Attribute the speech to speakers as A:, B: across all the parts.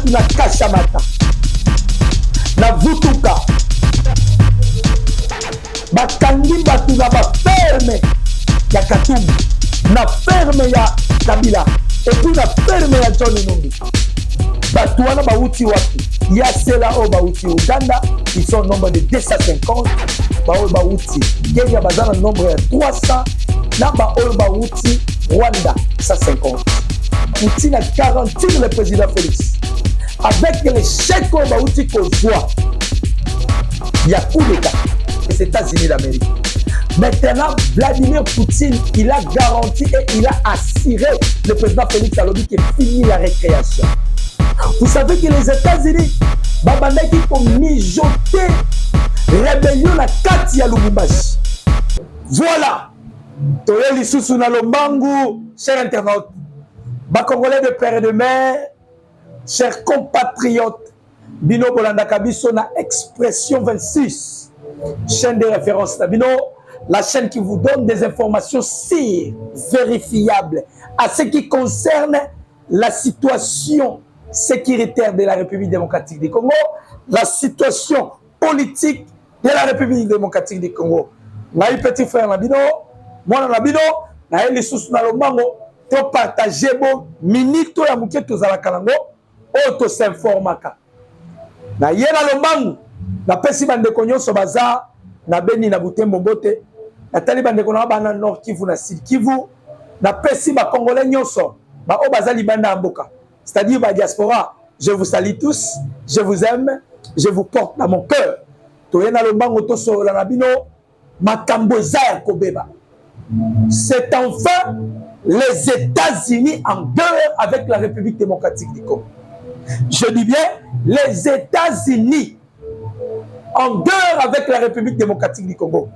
A: batu na Kashamata, na Vutuka, bakangi batu na ba ferme ya Katumbi, na ferme ya Kabila, et puis na ferme ya John Numbi. Batu wana bauti wapi? Ya cela au bauti Uganda, ils sont au nombre de 250. Bao bauti Kenya bazana nombre de 300. Na bao bauti Rwanda 150. Poutine a garanti le président Félix. Avec les chèques au bauti Kozwa, il y a coup d'État des États-Unis d'Amérique. Maintenant, Vladimir Poutine, il a garanti et il a assuré le président Félix Alobi qui finit la récréation. Vous savez que les États-Unis, babandaki ont mijoté rébellion la Katia Lubumbashi. Voilà. Toye lisusu na lombangu, chers internautes, Congolais de père et de mère, chers compatriotes, Bino Bolanda Kabiso na Expression 26, chaîne de référence Bino, la chaîne qui vous donne des informations sûres, vérifiables, à ce qui concerne la situation sécuritaire de la République démocratique du Congo, la situation politique de la République démocratique du Congo. Naï petit frère Nabino, moi Nabino, naï les sous na lombango, to partager bon minito ya muke to zala kalango, auto s'informaka. Na yena lombango, na pesi bande konyo so baza, na beni na butembo bote, na tali bande kono bana Nord Kivu na Sud Kivu, na pesi ba Congolais nyonso, ba o baza libanda mboka. C'est-à-dire la diaspora, je vous salue tous, je vous aime, je vous porte dans mon cœur. C'est enfin les États-Unis en guerre avec la République démocratique du Congo. Je dis bien les États-Unis en guerre avec la République démocratique du Congo.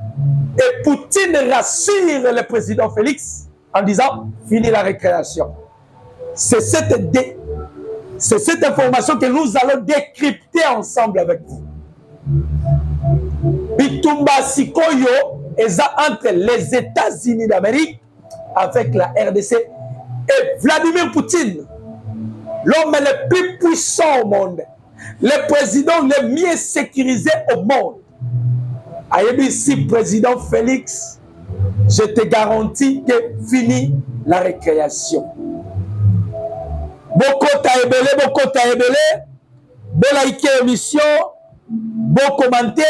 A: Et Poutine rassure le président Félix en disant fini la récréation. C'est cette information que nous allons décrypter ensemble avec vous. Bitumba Sikoyo est entre les États-Unis d'Amérique avec la RDC et Vladimir Poutine, l'homme le plus puissant au monde, le président le mieux sécurisé au monde. Ici, président Félix, je te garantis que fini la récréation. Bokota ebele, bo like émission, bo commenter,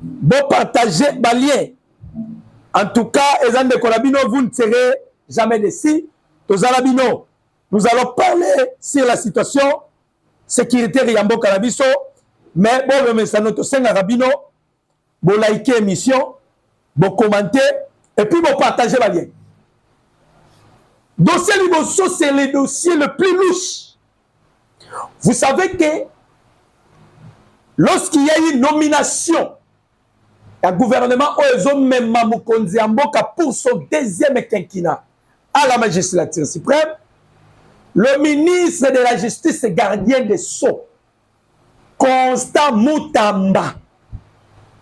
A: bo partager ba lien. En tout cas, Ezan de Kolabino, vous ne serez jamais déçus. Tozalabino, nous allons parler sur la situation sécuritaire Yambo Kalabiso, mais bon, mais ça notre senga Rabino, bo like émission, bo commenter et puis bo partager ba lien. Dossier Liboso, c'est le dossier le plus louche. Vous savez que lorsqu'il y a une nomination, le gouvernement Oezome Mamoukonzi Amboka pour son deuxième quinquennat à la magistrature suprême, le ministre de la Justice et gardien des Sceaux, Constant Moutamba,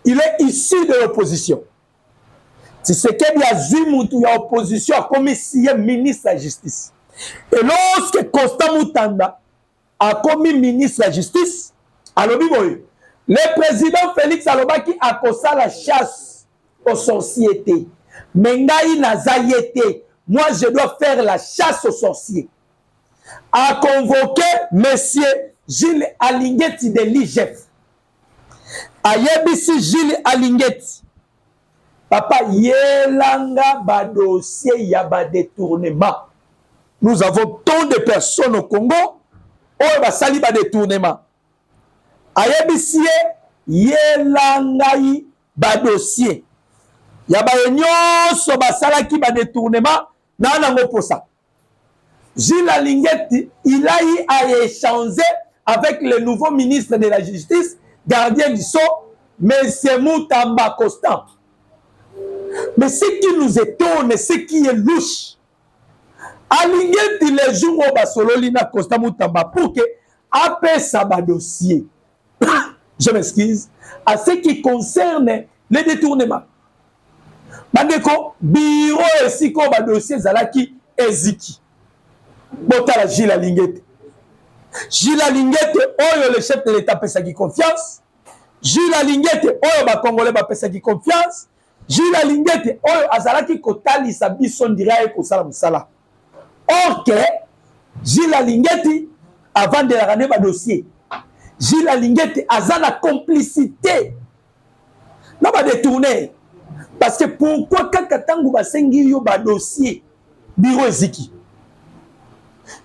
A: il est issu de l'opposition. C'est qu'il y a opposition à commis ministre de la Justice. Et lorsque Constant Moutamba a commis ministre de la Justice, le président Félix Alobaki a causé la chasse aux sorciers. Mengaï Nazayete, moi je dois faire la chasse aux sorciers. A convoqué monsieur Gilles Alingeti de l'IGF. A yebisi Gilles Alingeti. Papa, yelanga ba dossier ya ba détournement. Nous avons tant de personnes au Congo où ba sali ba détournement. Ayebisie yelanga ba dossier. Ya ba nyonso ba salaki ba détournement na nango posa. Gilles Alingeti, il a eu à échanger avec le nouveau ministre de la Justice, gardien du sceau, M. Moutamba Constant. Mais ce qui nous étonne, ce qui est louche, Alingeti les jours où Basololina Constant Moutamba pour que après ça va dossier, je m'excuse, à ce qui concerne les détournements. Bandeko, bureau et siko ba dossier zalaki eziki. Botala Gilles Alingeti. Gilles Alingete, oyo le chef de l'État pesa qui confiance. Gilles Alingete, oyo ba Congolais ba pesa qui confiance. Gilles Alingete, oyo azalaki kotali sa biso ndira ko sala musala. Or que Gilles Alingete avant de la ramener ba dossier. Gilles Alingete a la complicité. Non ba détourner. Parce que pourquoi Kakatangu ba sengi yo ba dossier bureau Ziki.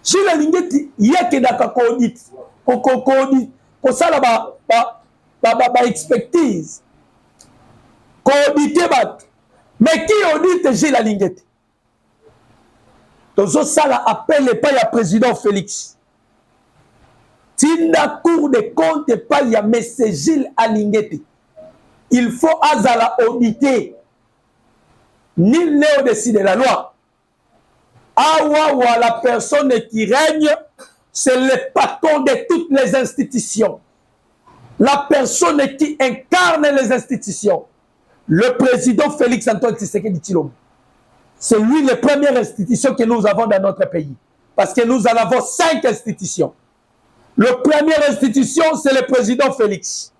A: Gilles Alingete yake daka ko audit. Ko sala ba expertise. Ko auditer bat. Mais qui audite Gilles Alingete? Tozo sala appelle pas ya président Félix. Tinda cour de compte pas ya monsieur Gilles Alingete. Il faut azala auditer. Nul n'est au-dessus de la loi. Awa la personne qui règne, c'est le patron de toutes les institutions. La personne qui incarne les institutions. Le président Félix Antoine Tshisekedi Tshilombo. C'est lui la première institution que nous avons dans notre pays. Parce que nous en avons 5 institutions. La première institution, c'est le président Félix.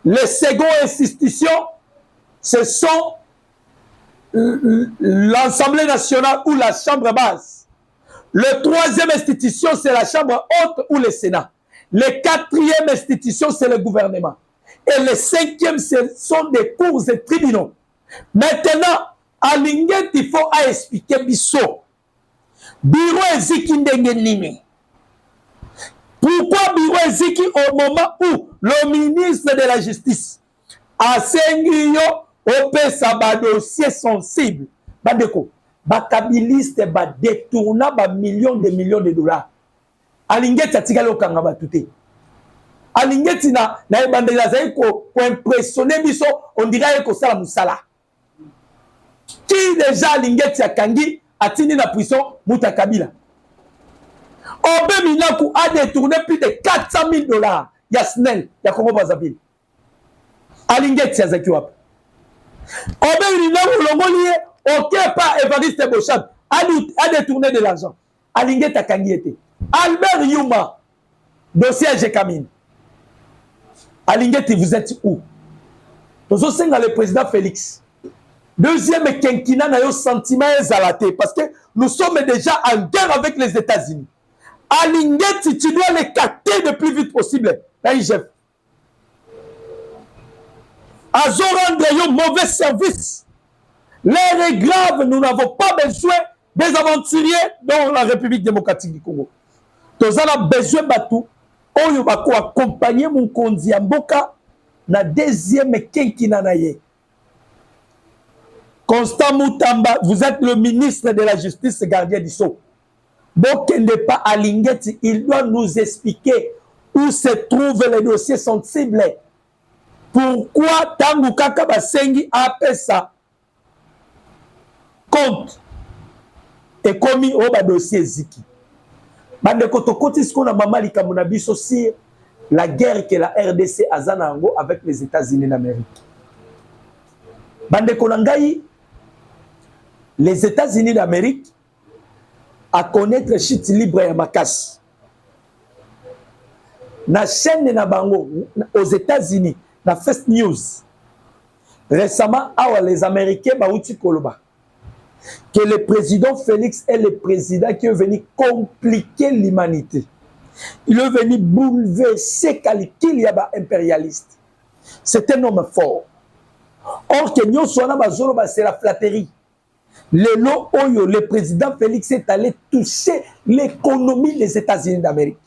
A: Les secondes institutions, ce sont l'Assemblée nationale ou la Chambre basse. Le troisième institution, c'est la Chambre haute ou le Sénat. Le quatrième institution, c'est le gouvernement. Et le cinquième, ce sont des cours et tribunaux. Maintenant, à Linget, il faut expliquer Bisso. Bureau Eziki Ndengenime. Pourquoi Bureau Eziki au moment où le ministre de la Justice a sengiyo opesa ba dossier sensible bandeko bakabiliste ba détourna ba millions de dollars alingeti atikala okanga batute alingeti na ebandela zai ko impressionner biso on dirait ko sala musala qui déjà alingeti akangi atini na prison Muta Kabila Obe Minaku a détourné plus de 400 000 dollars Yasnel ya Congo Brazzaville alingeti azaki wapi Obe Minaku longolié ok pas Evariste Bochab a détourné de l'argent alingeti akangi ete Albert Yuma dossier Jekamine alingeti vous êtes où Tozo senga le président Félix deuxième quinquennat na yo sentiment ezalaté parce que nous sommes déjà en guerre avec les États-Unis. Alingeti, tu dois les capter le plus vite possible. Azo rendre un mauvais service. L'heure est grave, nous n'avons pas besoin des aventuriers dans la République démocratique du Congo. Nous avons besoin de tout. On va accompagner mon kondi Mboka na deuxième quinquennat. Constant Moutamba, vous êtes le ministre de la Justice, gardien du sceau. Bokende pas à Lingeti, il doit nous expliquer où se trouvent les dossiers sensibles. Pourquoi Tangu Kaka Basengi a appelé ça compte et commis au dossier Ziki. Bande Kotokoti, ce qu'on a mamali Kamunabiso sur la guerre que la RDC a Zanango avec les États-Unis d'Amérique. Bande Konangaï, les États-Unis d'Amérique à connaître chute libre et makas. Na chaîne na bango aux États-Unis, na First News. Récemment, les Américains bauti koloba que le président Félix est le président qui est venu compliquer l'humanité. Il est venu bouleverser calcul yaba impérialiste. C'est un homme fort. Or que nous sommes c'est la flatterie. Le président Félix est allé toucher l'économie des États-Unis d'Amérique.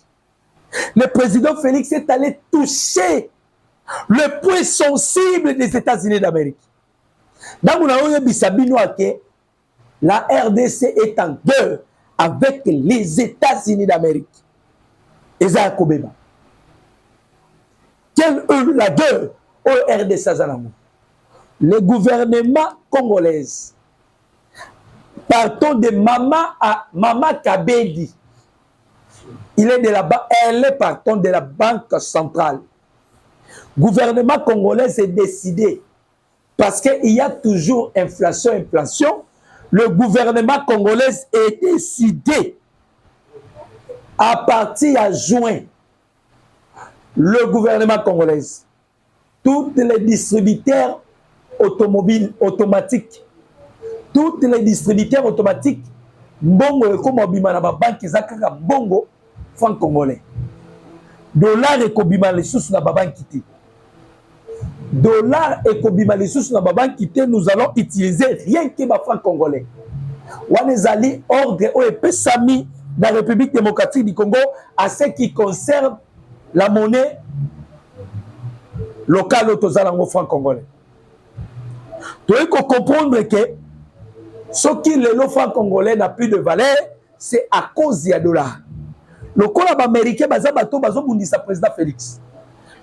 A: Le président Félix est allé toucher le point sensible des États-Unis d'Amérique. Dans la RDC est en guerre avec les États-Unis d'Amérique. Et ça quelle est la guerre au RDC? Le gouvernement congolais, partons de Mama à Mama Kabedi, il est de la elle est partant de la Banque centrale. Le gouvernement congolais est décidé, parce qu'il y a toujours inflation, le gouvernement congolais est décidé à partir de juin le gouvernement congolais, tous les distributeurs automobiles automatiques, tous les distributeurs automatiques, mbongo ekoma bima na ba banque ezakaka mbongo franc congolais. Dollar ekobima lisusu na ba banque te. Dollar ekobima lisusu na ba banque te, nous allons utiliser rien que ba franc congolais. Wanezali ordre o epesami dans la République démocratique du Congo à ce qui concerne la monnaie locale au franc congolais. Tu dois comprendre que ce qui le franc congolais n'a plus de valeur, c'est à cause du dollar. Le colon américain, bazabato bazobundisa président Félix.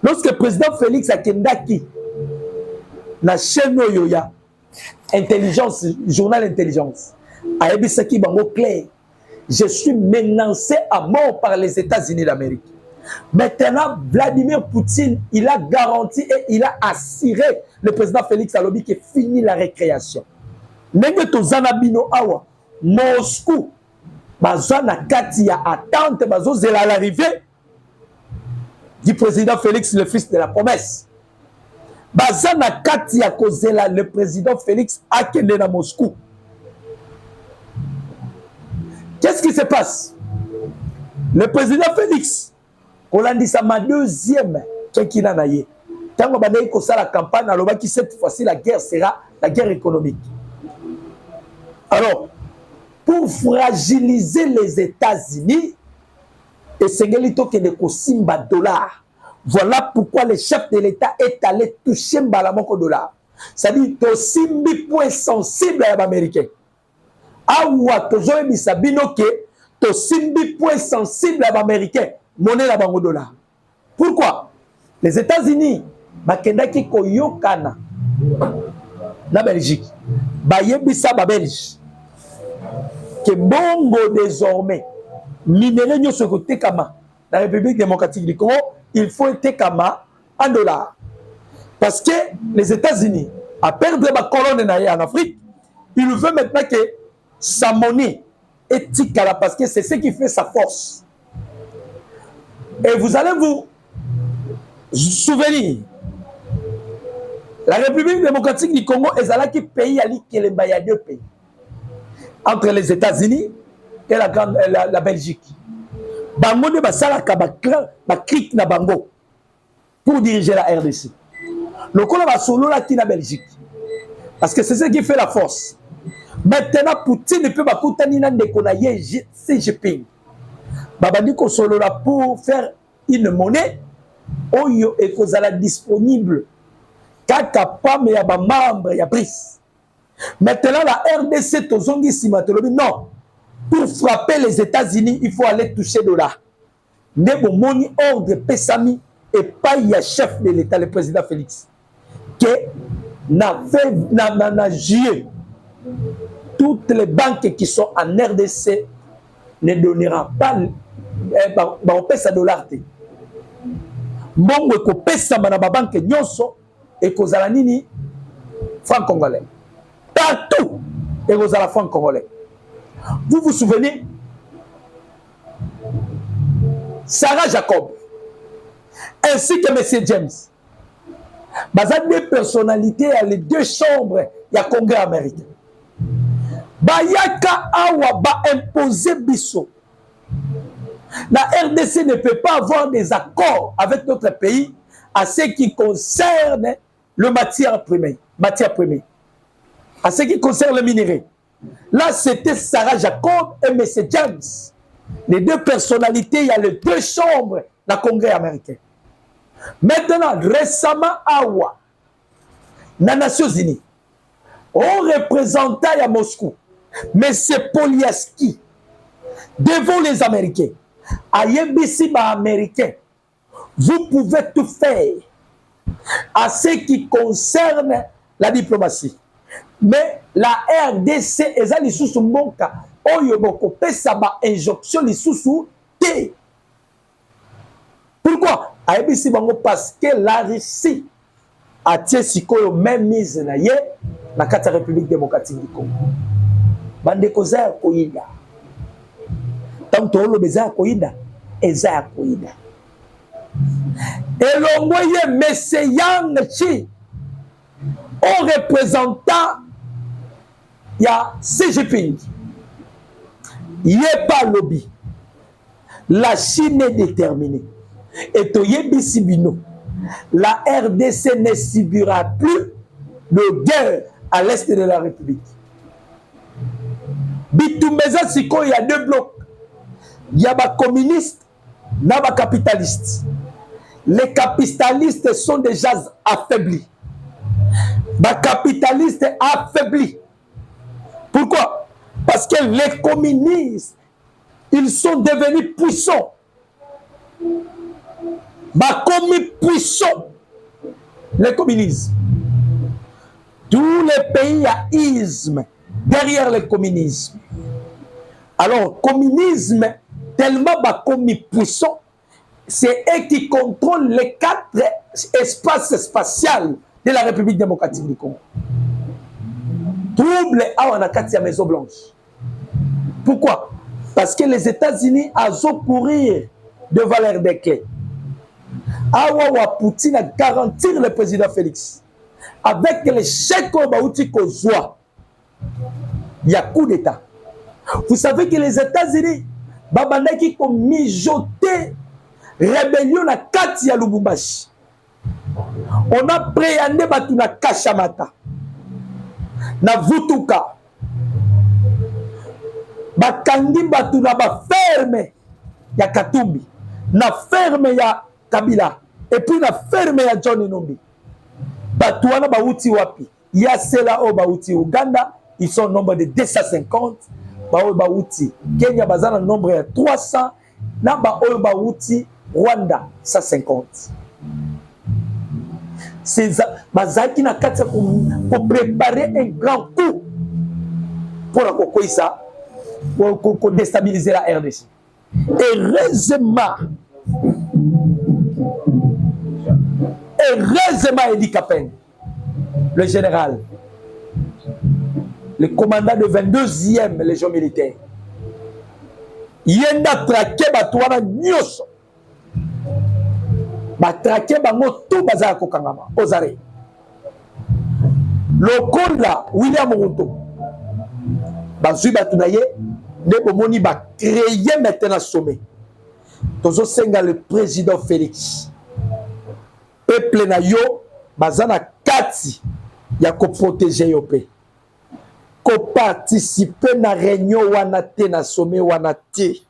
A: Lorsque le président Félix a kendaki la chaîne yoya intelligence, journal intelligence, a ebisaki bango clair. Je suis menacé à mort par les États-Unis d'Amérique. Maintenant, Vladimir Poutine, il a garanti et il a assuré le président Félix Alobi qu'il finit la récréation. Nenge to Zanabino Awa, Moscou, Bazana Katia attente, Bazo Zela l'arrivée du président Félix, le fils de la promesse. Bazana Katia Kozela, le président Félix Akende na Moscou. Qu'est-ce qui se passe? Le président Félix, Kolandisa ma deuxième Kekina Naye. Quand on va la campagne, on va dire que cette fois-ci la guerre sera la guerre économique. Alors, pour fragiliser les États-Unis, et Sengelito qui ne Simba dollar, voilà pourquoi le chef de l'État est allé toucher Mbalamoko dollar. C'est-à-dire, to simbi point sensible à l'Américain. Awa toujours bisabino ke to simbi point sensible à l'Américain, monnaie la bango dollar. Pourquoi? Les États-Unis, bakendaki koyokana na Belgique. Bayebisa ba Belge. Que bongo désormais, minéraux nyo se côté kama la République démocratique du Congo, il faut être kama en dollars. Parce que les États-Unis, à perdre ma colonne en Afrique, ils veulent maintenant que sa monnaie est ticala parce que c'est ce qui fait sa force. Et vous allez vous souvenir, la République démocratique du Congo est là qui pays à l'Ikelemba, il y a deux pays. Entre les États-Unis et la Belgique. Bango ne basala ba clic na bango pour diriger la RDC. Le col va solo là qui na Belgique. Parce que c'est ce qui fait la force. Maintenant Poutine ne peut pas coûter na ndeko na ye Xi Jinping. Babandi ko solo là pour faire une monnaie oyo ekozala disponible kaka pam ya ba membre ya BRICS. Maintenant, la RDC, non. Pour frapper les États-Unis, il faut aller toucher dollar. Nebo moni ordre Pesami et pas y a chef de l'État, le président Félix, qui n'a joué. Toutes les banques qui sont en RDC ne donneront pas on pèse dollar. Mon ko pesa na ba banque nyonso et ko zalanini franc congolais. Partout, et aux francs congolais. Vous vous souvenez, Sarah Jacob, ainsi que M. James, bazan des personnalités à les deux chambres, il y a Congrès américain. Bayaka awa ba imposer biso. La RDC ne peut pas avoir des accords avec notre pays à ce qui concerne le matière première. À ce qui concerne le minerai. Là, c'était Sarah Jacob et M. James. Les deux personnalités, il y a les deux chambres dans le Congrès américain. Maintenant, récemment, Awa, dans les Nations Unies, on représentait à Moscou, M. Polyaski, devant les Américains, à Yebisiba américain, vous pouvez tout faire à ce qui concerne la diplomatie. Mais la RDC est les sous monka oyo boko pesa ba injonction les sous té. Pourquoi? Aibisi bango parce que la Russie a tie sikoyo même mise na ye na kata République démocratique du Congo. Bande koza koyinda. Tant to lo beza koyinda eza koyinda. Et l'envoyé M. Yang Chi, au représentant, il y a Xi Jinping. Il n'y a pas lobby. La Chine est déterminée. Et Toyebi Sibino, la RDC ne subira plus de guerre à l'est de la République. Bitoumeza Siko, il y a deux blocs. Il y a des communistes, il y a des capitalistes. Les capitalistes sont déjà affaiblis. Les capitalistes affaiblis. Pourquoi? Parce que les communistes, ils sont devenus puissants. Comme puissants, les communistes. Tous les pays à isme derrière le communisme. Alors, communisme, tellement comme puissant, c'est eux qui contrôlent les 4 espaces spatiaux de la République démocratique du Congo. Trouble à la Maison Blanche. Pourquoi? Parce que les États-Unis ont courir devant leur déclin. Awa Poutine a garanti le président Félix. Avec les chèques qu'on joie, il y a coup d'État. Vous savez que les États-Unis, Babandaki ont mijoté rébellion na kati ya Lubumbashi. On a préhendé batu na Kashamata, na Vutuka. Bakangi batu na ba ferme ya Katumbi, na ferme ya Kabila, et puis na ferme ya John Numbi. Batu wana bauti wapi? Ya sela o bauti Uganda, ils sont au nombre de 250. Bao bauti Kenya bazana nombre ya 300. Na ba o bauti Rwanda 150. C'est ça. Bazaki na kati pour préparer un grand coup pour la Kokoïsa, pour déstabiliser la RDC. Heureusement, Eddie Kapeng, le général, le commandant de 22e Légion militaire, il a traqué Batouana Nyos. Batraqué bango tout bazar kokangama ozare. Le Konda William Ruto bazui batunaye ne bomoni ba créer maintenant sommet. Tozo senga le président Félix. Peuple na yo bazana kati ya ko protéger yo pe. Ko participer na réunion wana te na sommet wana te.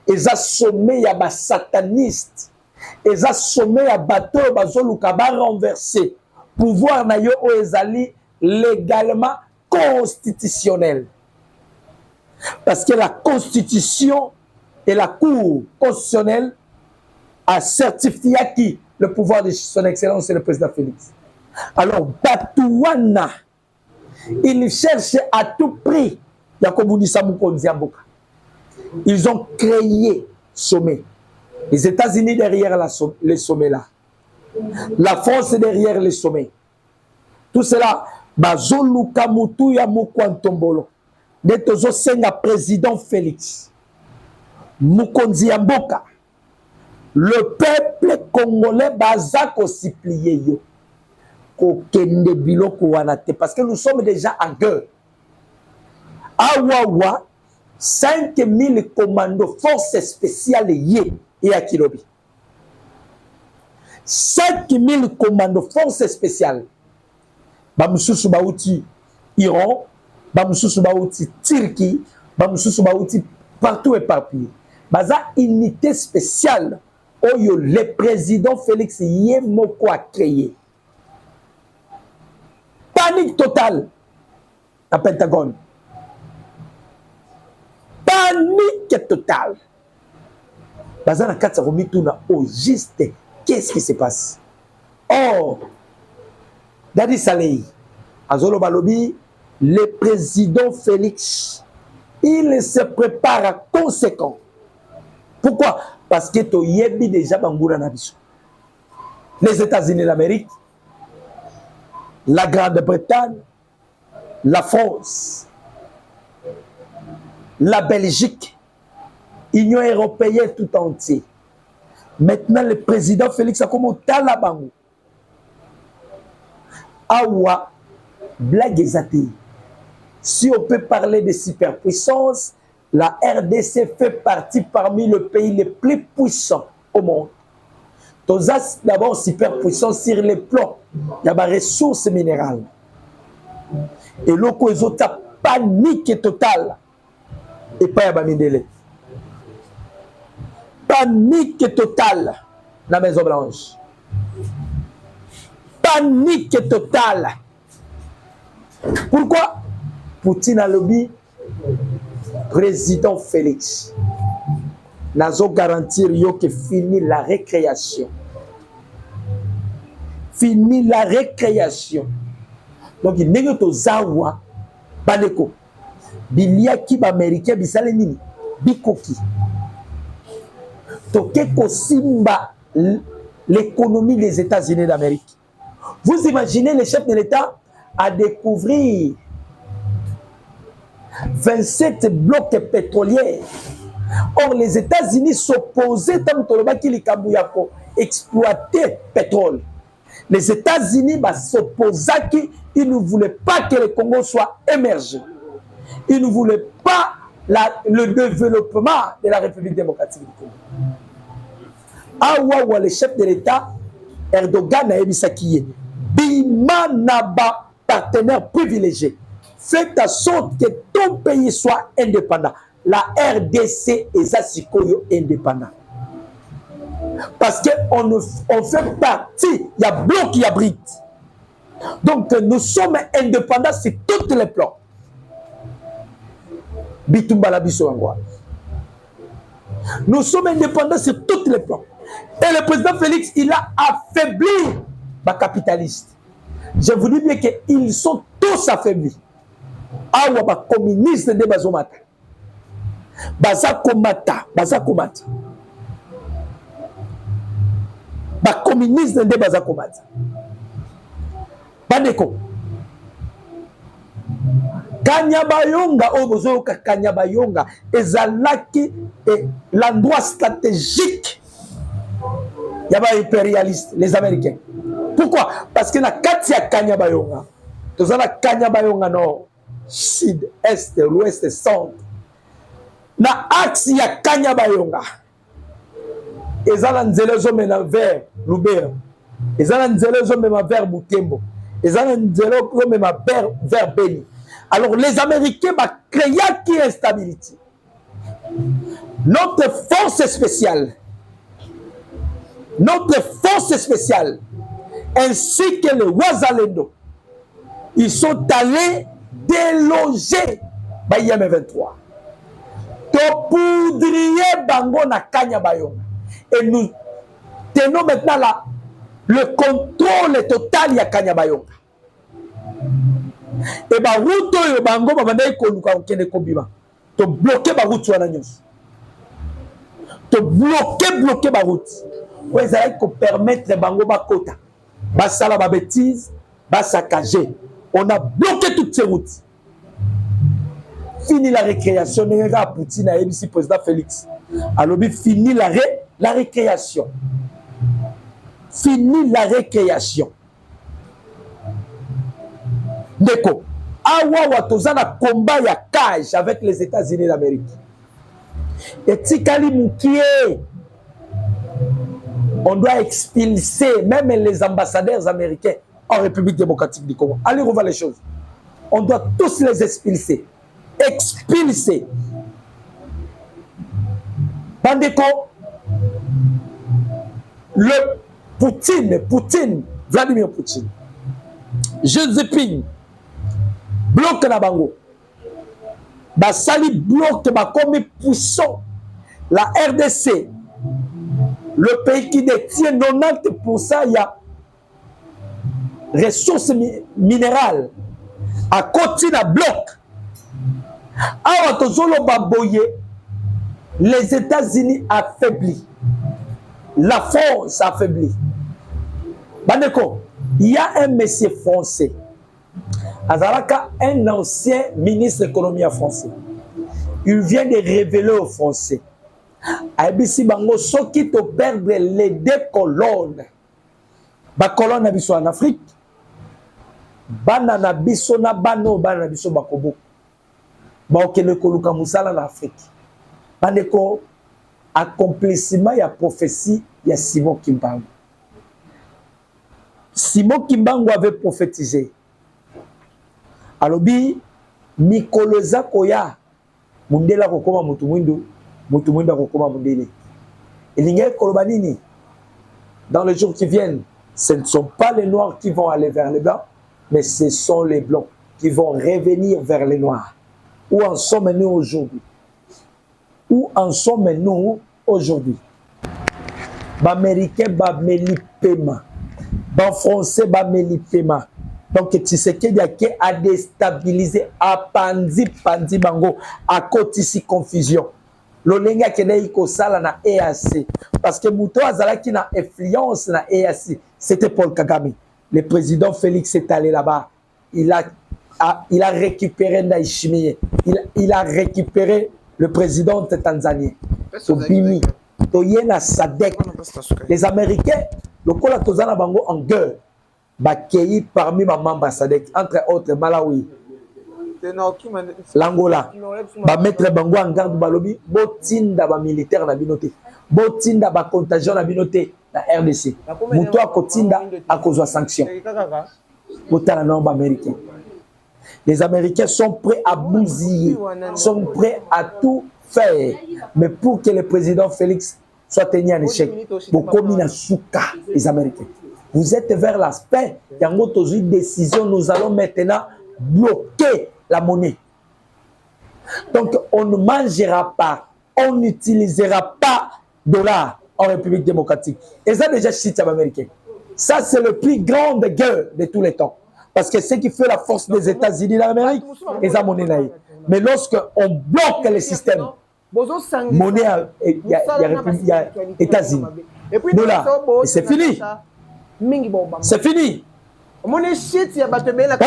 A: Eza sommet ya ba sataniste. Et ça sommet à bateau bazoluka ba renversé pouvoir na yo ezali légalement constitutionnel, parce que la constitution et la cour constitutionnelle a certifié qui le pouvoir de son excellence c'est le président Félix. Alors Batouana il cherche à tout prix Yakobunisa Mukonzi Mboka. Ils ont créé sommet. Les États-Unis derrière les sommets là. La France derrière les sommets. Tout cela, Bazoluka Mutuya Mukwantombolo. Netozo senga président Félix. Mukonzi Mboka. Le peuple congolais bazako siplié yo. Kokende biloko wanate. Parce que nous sommes déjà en guerre. Awawa, 5000 commandos, forces spéciales yé. Et à Kilobi. 5000 commandos, forces spéciales. Bamoussou Baouti, Iran, Bamoussou Baouti, Turquie, Bamoussou Baouti, partout éparpillé. Baza unité spéciale, Oyo, le président Félix Yemoko a créé. Panique totale à Pentagone. Panique totale. Bazana Katsa Romituna au juste, qu'est-ce qui se passe? Or, Dadi Saleh, Azolo Balobi, le président Félix, il se prépare à conséquent. Pourquoi? Parce que to yebi déjà Bangoura Nabiso. Les États-Unis d'Amérique, la Grande-Bretagne, la France, la Belgique, Union européenne tout entière, Maintenant, le président Félix a comme Talabango. Awa, blague ezati. Si on peut parler de superpuissance, la RDC fait partie parmi les pays les plus puissants au monde. Tozas d'abord superpuissance sur les plans. Il y a des ressources minérales. Et l'oko ezota panique totale. Et pas ya bamindele. Panique totale. La Maison Blanche. Panique totale. Pourquoi? Poutine a lobby président Félix. Nazo garantir yo que fini la récréation. Fini la récréation. Donc il n'est que zawa baneko. Bilia ki ba américain bisale nini? Bikoki. Toke kosimba l'économie des États-Unis d'Amérique. Vous imaginez le chef de l'État à découvrir 27 blocs pétroliers. Or, les États-Unis s'opposaient tant que exploiter le pétrole. Les États-Unis s'opposaient qu'ils ne voulaient pas que le Congo soit émergé. Ils ne voulaient pas le développement de la République démocratique du Congo. Awa, le chef de l'État, Erdogan a émis Bima Naba, partenaire privilégié. Faites en sorte que ton pays soit indépendant. La RDC est Asikoyo indépendant. Parce qu'on fait partie, il y a bloc qui abrite. Donc nous sommes indépendants sur tous les plans. Bitumbala Bissouangwa. Nous sommes indépendants sur tous les plans. Et le président Félix, il a affaibli les capitalistes. Je vous dis bien qu'ils sont tous affaiblis. Awa ba communiste de bazomata. Bazakomata. Ba communiste de bazakomata. Bandeko. Kanyabayonga obozo ka Kanyabayonga ezalaki l'endroit stratégique. Il y a des impérialistes, les Américains. Pourquoi? Parce que la Katia Kanyabayonga, tous la Kanyabayonga nord, sud, est, l'ouest, centre. Na axe ya Kanyabayonga. Ezala nzelezo mena vers Lubero. Ezala nzelezo mena vers Butembo. Ezala nzelezo mena vers Beni. Alors les Américains va créer qui instabilité. Notre force spéciale, ainsi que les Ouazalendo, ils sont allés déloger Bayame 23. Topoudrier Bango na Kanyabayonga. Et nous tenons maintenant là le contrôle total ya Kanyabayonga. Et ba route yo Bango babandai konuka okende kobima. To bloquer ba route wana nyonso. To bloquer ba route. Pour permettre Bango Bakota, Basala ba bêtise, Basakager. On a bloqué toutes ces routes. Fini la récréation. Nenga Poutine a émis président Félix. Alors, fini la récréation. Fini la récréation. Deko. Awa watozana combat ya cage avec les États-Unis d'Amérique. Et Tikali Moukie. On doit expulser même les ambassadeurs américains en République démocratique du Congo. Allez revoir les choses. On doit tous les expulser. Expulser. Bandeko, le Vladimir Poutine, Joséphine, bloque na bango. Basali bloque bakomi puissant. La RDC, le pays qui détient 90%, il y a ressources minérales. À côté d'un bloc. Les États-Unis affaiblis. La France affaiblie. Bandeko, il y a un monsieur français. Azaraka, un ancien ministre de l'économie français. Il vient de révéler aux Français Aibisi bango soki to perdre les deux colonnes. Ba colonne na biso en Afrique. Bana na biso na bano bana na biso bakobo. Ba okene koluka musala na Afrique. Bandeko accomplissement ya prophétie ya Simon Kimbangu. Simon Kimbangu avait prophétisé. Alobi mikoloza koya mundela kokoma mutu mwindu kokoma mundele. Elinge koloba nini? Dans les jours qui viennent, ce ne sont pas les noirs qui vont aller vers les blancs, mais ce sont les blancs qui vont revenir vers les noirs. Où en sommes-nous aujourd'hui? Où en sommes-nous aujourd'hui? Baméricain bameli paiement. Ban français bameli paiement. Donc Tshisekedi a déstabilisé, a pandi bango, a kotisi confusion. Lolenga kene ko sala na EAC parce que Mouto azalaki na influence na EAC, c'était Paul Kagame. Le président Félix est allé là-bas. Il a récupéré Ndayishimiye. Il a récupéré le président tanzanien. Tobimi, Toyena Sadek. Les Américains, le Kola Tozana Bango en guerre. Bakei parmi ma membre Sadek, entre autres Malawi, l'Angola. Ba mettre Bango en garde balobi, botinda ba militaire na binoté. Botinda ba contagion na binoté na RDC. Mouto a kotinda à cause de sanctions. Botala nombre américain. Les Américains sont prêts à bousiller, sont prêts à tout faire. Mais pour que le président Félix soit tenu en échec, beaucoup de souka, les Américains. Vous êtes vers l'aspect, il y a une décision, nous allons maintenant bloquer la monnaie. Donc, on ne mangera pas, on n'utilisera pas dollar en République démocratique. Et ça, déjà, c'est américain. Ça, c'est le plus grand guerre de tous les temps. Parce que ce qui fait la force des États-Unis d'Amérique, c'est la monnaie. Mais lorsqu'on bloque le système, monnaie, il y a États-Unis. Dollar, c'est fini. C'est fini. La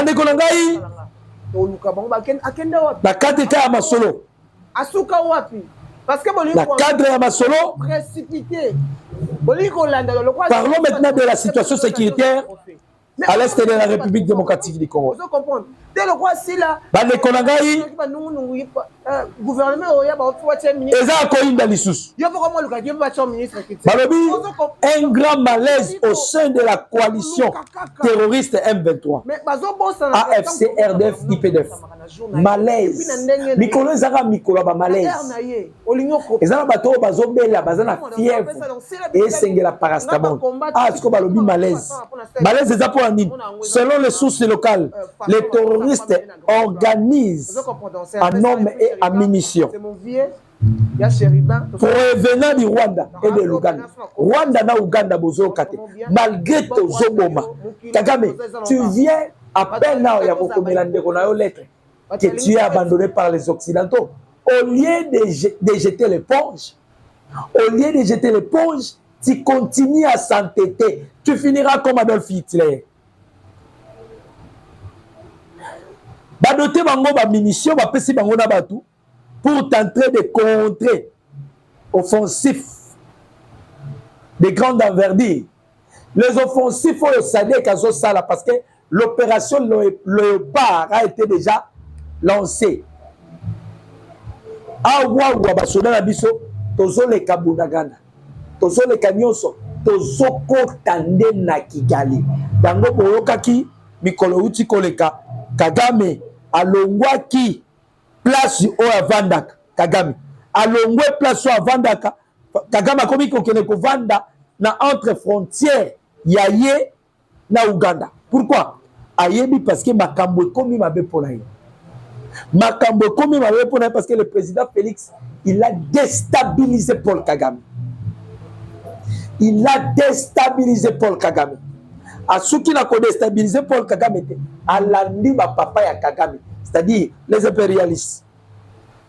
A: cadre à Masolo. La cadre à Masolo. Parlons maintenant de la situation sécuritaire à l'est de la République démocratique du Congo. Un grand malaise au sein de la coalition terroriste M23, AFC, RDF, IPDF. Malaise. Mikolo ezaka mikolo ba malaise. Ezana bato bazobela bazana fièvre et sengela parastamol. Ah, ce que balobi malaise. Malaise c'est pour nini? Selon les sources locales, les terroristes organisent en hommes et en munitions provenant du Rwanda et de l'Ouganda. Rwanda na Ouganda bozo kate. Malgré ton zoboma. Kagame, tu viens à peine là, il y a beaucoup de lettres que tu es abandonné par les Occidentaux. Au lieu de jeter l'éponge, tu continues à s'entêter. Tu finiras comme Adolf Hitler. Badoté bango ba munitions, ba pesi bango na batu pour tenter de contrer offensifs de grande envergure. Les offensifs au SADC à Zosala parce que l'opération Léopard a été déjà lancée. Awa basoda na biso tozo le kabunagana. Tozo le kanyoso, tozo kotande na Kigali. Bango boyokaki mikolo uti koleka Kagame alongwaki place o avandaka Kagame alongwe place o avandaka Kagame akomi kokene kovanda na entre frontières yaye na Uganda. Pourquoi? Ayebi parce que makambo komi mabe pona ye. Makambo komi mabe pona parce que le président Félix il a déstabilisé Paul Kagame. Il a déstabilisé Paul Kagame. À ceux qui n'ont pas déstabilisé Paul Kagame, à l'andi papa ya Kagame, c'est-à-dire les impérialistes,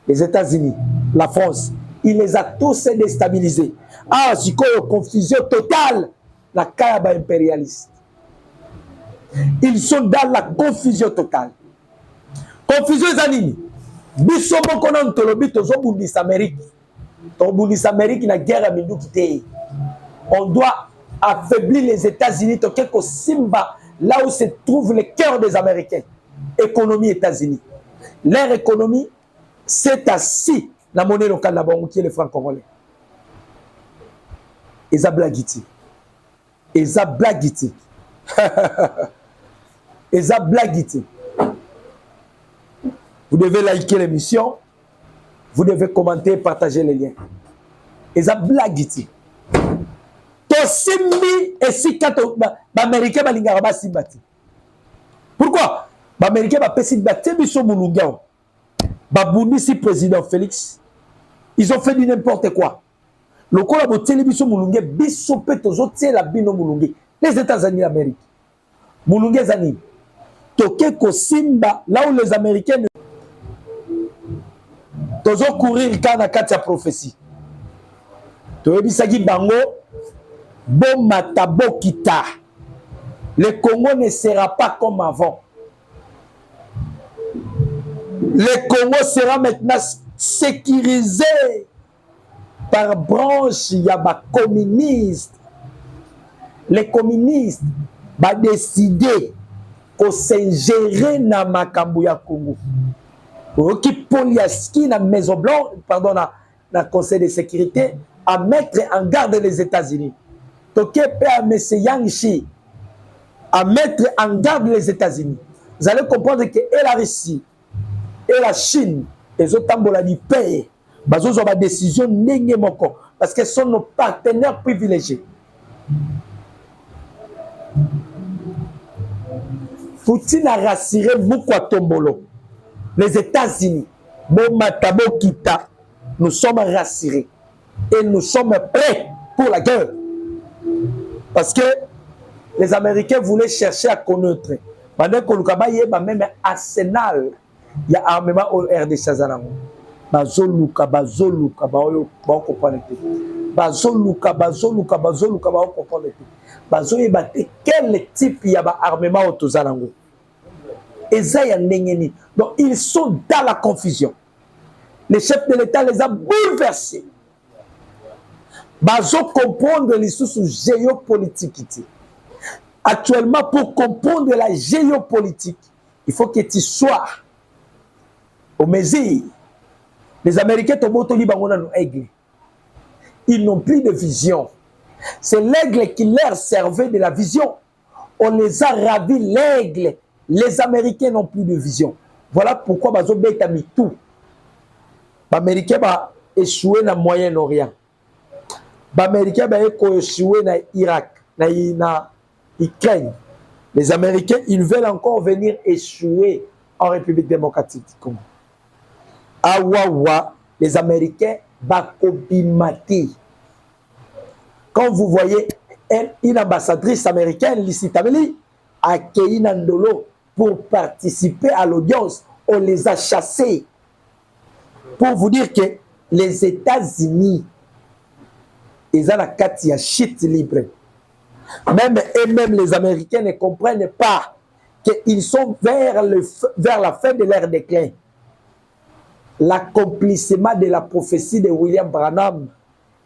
A: les États-Unis, la France, il les a tous déstabilisés. Ah, c'est quoi une confusion totale, la Kayaba impérialiste. Ils sont dans la confusion totale. Confusion zanini. Bisomo konon tolobi tozo bundis Amérique. Tobundisa Amérique na guerre à Mindoukité. On doit affaiblir les États-Unis, Tokeko Simba, là où se trouve le cœur des Américains. Économie États-Unis. Leur économie, c'est assis la monnaie locale là-bas, qui est le franc congolais. Eza Blagiti. Eza Blagiti. Eza Blagiti. Vous devez liker l'émission. Vous devez commenter et partager les liens. Eza Blagiti. Tosimbi et si quand l'Américain balingara ba simbati. Pourquoi? L'Américain va péter battre biso mulungao. Babundisi président Félix. Ils ont fait du n'importe quoi. Le col a boté les biso mulungé biso petozo tie la bino mulungé. Les États-Unis d'Amérique. Mulungé zani. Toke ko simba là où les Américains tozo courir quand na katia prophétie. Toyebisaki bango bon matabo kita. Le Congo ne sera pas comme avant. Le Congo sera maintenant sécurisé par branche yaba communiste. Les communistes va décider qu'on s'ingérer dans makambu ya Congo. Qui Poliaski na Maison Blanche, pardon, na Conseil de sécurité à mettre en garde les États-Unis. Toké à M. Yang Shi à mettre en garde les États-Unis. Vous allez comprendre que et la Russie et la Chine, les autres tambolani payent. Ils ont une décision négative parce que ce sont nos partenaires privilégiés. Faut-il rassurer beaucoup à Tombolo? Les États-Unis, bon matabo kita, nous sommes rassurés et nous sommes prêts pour la guerre. Parce que les Américains voulaient chercher à connaître. Pendant que le y a même arsenal, il y a armement au RDC. Bazoluka, bazoluka, bazoluka, bazoluka, bazoluka, bazoluka, quel type il y a armement au Tozalango? Donc ils sont dans la confusion. Le chef de l'État les a bouleversés. Bazo comprendre les sources géopolitiques. Actuellement, pour comprendre la géopolitique, il faut que tu sois au mesure. Les Américains ils n'ont plus de vision. C'est l'aigle qui leur servait de la vision. On les a ravis, l'aigle. Les Américains n'ont plus de vision. Voilà pourquoi Bazo Beta mis tout. Les Américains vont échouer dans le Moyen-Orient. Les Américains vont échouer dans l'Irak, dans l'Ukraine. Les Américains, ils veulent encore venir échouer en République démocratique du Congo. Awawa, les Américains bakobimati. Quand vous voyez une ambassadrice américaine, Lisitameli, à Keinandolo, pour participer à l'audience, on les a chassés. Pour vous dire que les États-Unis, ils ont la carte ya shit libre. Même les Américains ne comprennent pas qu'ils sont vers la fin de leur déclin. L'accomplissement de la prophétie de William Branham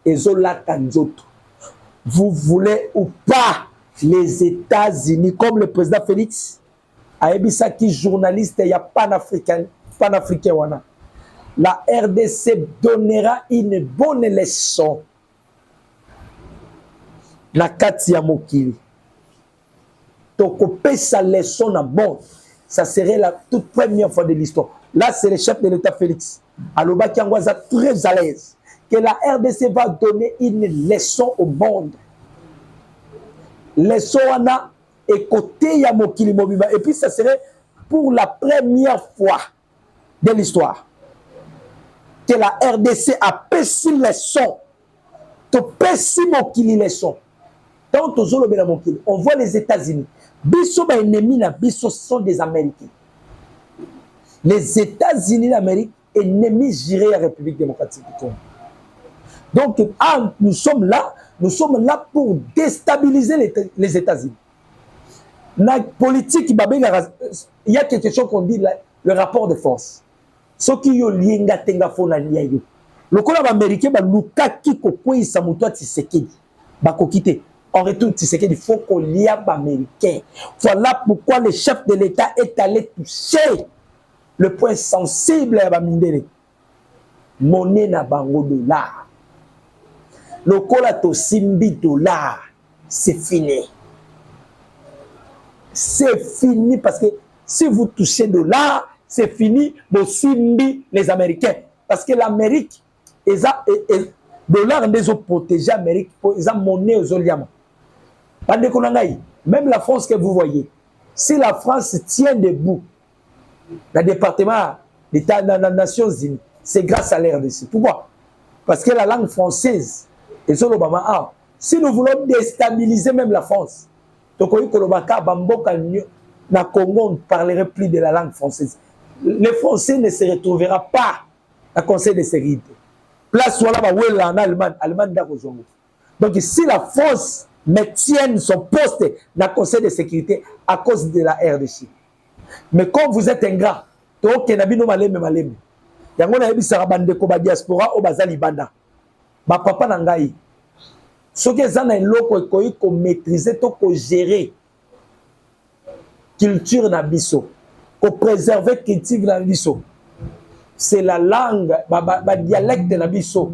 A: et Zola Tanzoto. Vous voulez ou pas les États-Unis, comme le président Félix, Aebisaki, journaliste, il y a panafricain wana. La RDC donnera une bonne leçon. La Katia Mokili. Donc, on paie sa leçon à bon. Ça serait la toute première fois de l'histoire. Là, c'est le chef de l'État Félix. Aloba Kiangwaza très à l'aise. Que la RDC va donner une leçon au monde. Leçon wana et côté Yamokili Mobiba. Et puis, ça serait pour la première fois de l'histoire que la RDC a péci leçon. To péci Mokili leçon. Quand on voit les États-Unis. Bisso ba ennemi na bisso sont des Américains. Les États-Unis d'Amérique, ennemis jurés à la République démocratique du Congo. Donc, nous sommes là pour déstabiliser les États-Unis. La politique, il y a quelque chose qu'on dit, le rapport de force. Ce qui est lié tenga fona liayo. lokola baméricain balukaki kokweyisa moto ya Tshisekedi bakoki te. En retour, Tshisekedi, il faut qu'on y a américain. Voilà pourquoi le chef de l'État est allé toucher le point sensible à Bamindele. Monnaie na bango dollar. Le colato simbi dollar, c'est fini. C'est fini parce que si vous touchez dollar, c'est fini. Vous simbi les Américains. Parce que l'Amérique, dollar des autres protégés l'Amérique, ils ont monnaie aux oliamants. Même la France que vous voyez, si la France tient debout, le département d'État des Nations Unies, c'est grâce à l'RDC. Pourquoi? Parce que la langue française, et sur l'Obama, si nous voulons déstabiliser même la France, donc na Congo, on ne parlerait plus de la langue française. Les Français ne se retrouvera pas à Conseil de sécurité. Place voilà en Allemagne, Allemagne d'Arozongo. Donc si la France maintiennent son poste dans le Conseil de sécurité à cause de la RDC. Mais quand vous êtes ingrat, il y a des diaspora au bazali banda. Ba papa nangai. Ce que ça na loko ko maîtriser to ko gérer culture na biso, ko préserver culture na biso. C'est la langue, ba dialecte na biso.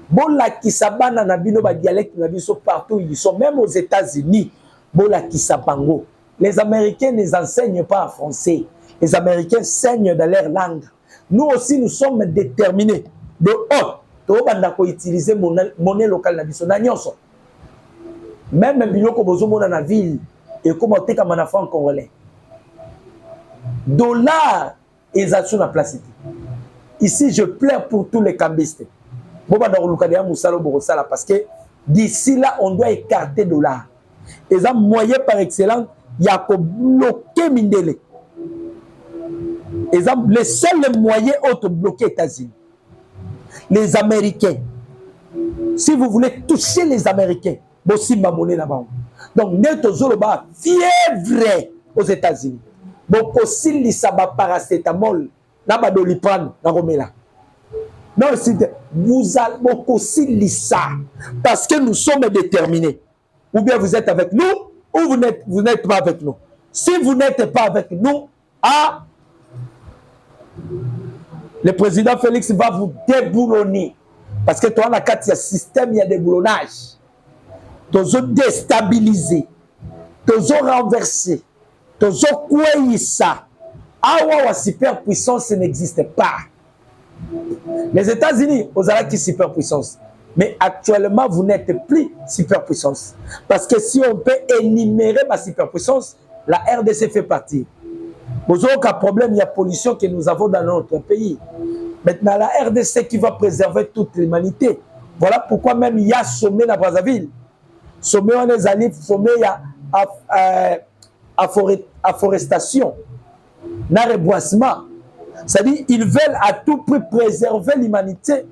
A: Bola kisabana na bino ba dialecte na biso partout ils sont, même aux États-Unis. Bola kisabango. Les Américains ne enseignent pas en français. Les Américains enseignent dans leur langue. Nous aussi nous sommes déterminés. De haut, on ko utiliser monnaie locale na biso na nyonso. Même biloko bozo mona na ville et comment te comme en franc congolais. Dollar et ça na place ici je pleure pour tous les cambistes. Parce que d'ici là, on doit écarter $. Et ça, moyen par excellence, il y a que bloquer Mindele. Et ça, les seuls moyens autres bloquer les États-Unis. Les Américains. Si vous voulez toucher les Américains, aussi ma monnaie là-bas. Donc, net aux fièvre aux États-Unis. Donc, aussi, l'isaba paracétamol, là-bas, doliprane, dans Romela. Non, vous allez aussi lire ça parce que nous sommes déterminés. Ou bien vous êtes avec nous, ou vous n'êtes pas avec nous. Si vous n'êtes pas avec nous, le président Félix va vous déboulonner. Parce que toi, dans le système, il y a des boulonnages. Ils ont déstabilisé, ils ont renversé, ils ont coué ça. La superpuissance n'existe pas. Les États-Unis, vous avez qui superpuissance. Mais actuellement, vous n'êtes plus superpuissance. Parce que si on peut énumérer ma superpuissance, la RDC fait partie. Vous avez aucun problème, il y a pollution que nous avons dans notre pays. Maintenant, la RDC qui va préserver toute l'humanité. Voilà pourquoi même il y a sommet à Brazzaville. Sommet on est allé, sommet il y a afforestation, reboisement. C'est-à-dire qu'ils veulent à tout prix préserver l'humanité.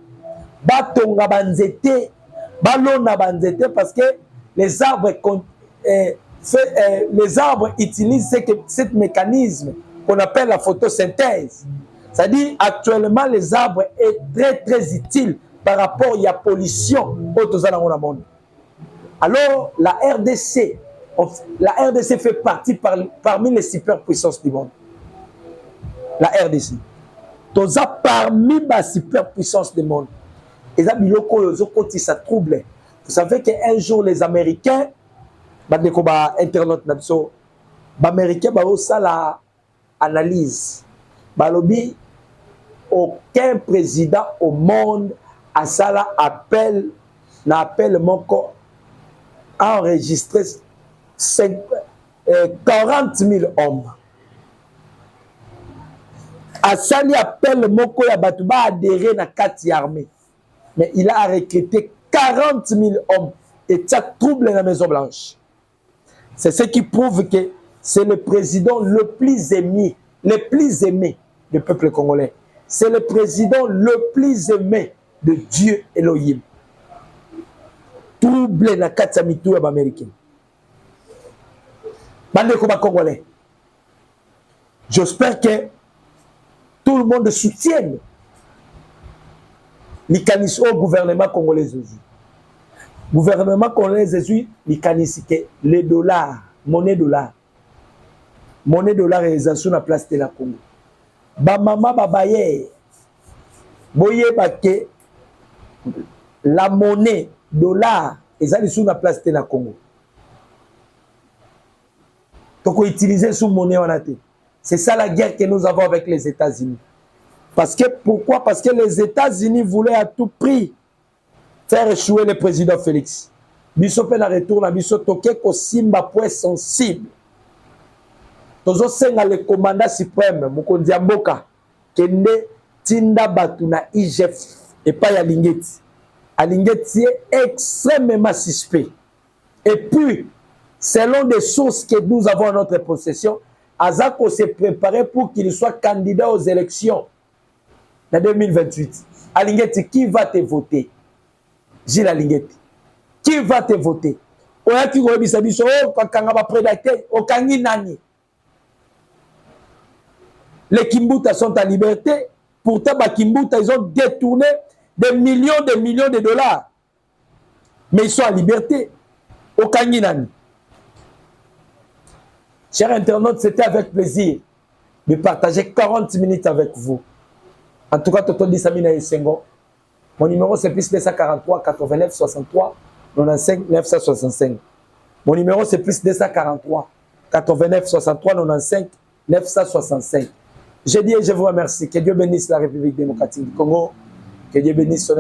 A: Batonga banzete, balona banzete, parce que les arbres utilisent ce mécanisme qu'on appelle la photosynthèse. C'est-à-dire actuellement les arbres est très très utile par rapport à la pollution dans le monde. Alors la RDC fait partie parmi les superpuissances du monde. La RDC. Tous parmi les superpuissances du monde. Et ça, ça trouble. Vous savez qu'un jour, les Américains, les Américains, ça la analyse. Aucun président au monde a ça appel, mon corps, a enregistré 40 000 hommes. Asali appelle Moko Yabatouba à adhérer à la 4e armée. Mais il a recruté 40 000 hommes et ça trouble la Maison Blanche. C'est ce qui prouve que c'est le président le plus aimé du peuple congolais. C'est le président le plus aimé de Dieu Elohim. Trouble la 4e armée américaine. Bande comme congolais. J'espère que tout le monde soutienne likanisi au gouvernement congolais aujourd'hui. Gouvernement congolais aujourd'hui, likanisi que les dollars, monnaie dollar est sur la place de la Congo. Ba mama babaye, boye bake, la monnaie dollar est sur la place de la Congo. Donc on utilise sous monnaie en athée. C'est ça la guerre que nous avons avec les États-Unis. Parce que, pourquoi? Parce que les États-Unis voulaient à tout prix faire échouer le président Félix. Biso pe na retour na biso toke ko simba point sensible. Tozo senga le commandant suprême Mokonzi ya mboka kende tinda batu na IGF et pas ya Lingeti. Alingeti est extrêmement suspect. Et puis, selon des sources que nous avons en notre possession, Azako s'est préparé pour qu'il soit candidat aux élections en 2028. Alingeti, qui va te voter? Gilles Alingeti. Qui va te voter? Oya ki go bisa biso kakanga ba prédateur okangi nani? Les Kimbuta sont en liberté. Pourtant, les Kimbuta, ils ont détourné des millions de dollars. Mais ils sont en liberté. Okangi nani? Chers internautes, c'était avec plaisir de partager 40 minutes avec vous. En tout cas, Toto Dissamina et Sengo. Mon numéro, c'est plus 243 89 63 95 965. Mon numéro, c'est plus 243 89 63 95 965. Je dis et je vous remercie. Que Dieu bénisse la République démocratique du Congo. Que Dieu bénisse son